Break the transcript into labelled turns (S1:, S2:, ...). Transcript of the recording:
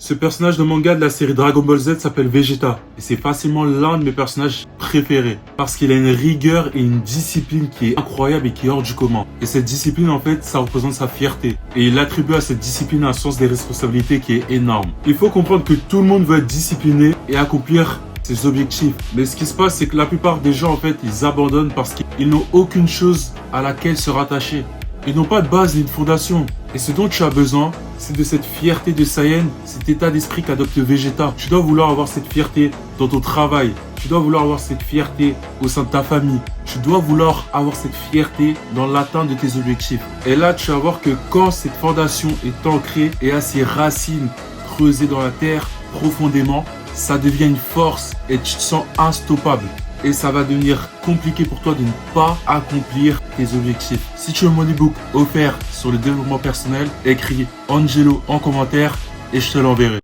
S1: Ce personnage de manga de la série Dragon Ball Z s'appelle Vegeta. Et c'est facilement l'un de mes personnages préférés. Parce qu'il a une rigueur et une discipline qui est incroyable et qui est hors du commun. Et cette discipline, en fait, ça représente sa fierté. Et il attribue à cette discipline un sens des responsabilités qui est énorme. Il faut comprendre que tout le monde veut être discipliné et accomplir ses objectifs. Mais ce qui se passe, c'est que la plupart des gens, en fait, ils abandonnent parce qu'ils n'ont aucune chose à laquelle se rattacher. Ils n'ont pas de base ni de fondation. Et ce dont tu as besoin, c'est de cette fierté de Saiyan, cet état d'esprit qu'adopte Vegeta. Tu dois vouloir avoir cette fierté dans ton travail. Tu dois vouloir avoir cette fierté au sein de ta famille. Tu dois vouloir avoir cette fierté dans l'atteinte de tes objectifs. Et là, tu vas voir que quand cette fondation est ancrée et a ses racines creusées dans la terre profondément, ça devient une force et tu te sens instoppable. Et ça va devenir compliqué pour toi de ne pas accomplir tes objectifs. Si tu veux mon ebook offert sur le développement personnel, écris Angelo en commentaire et je te l'enverrai.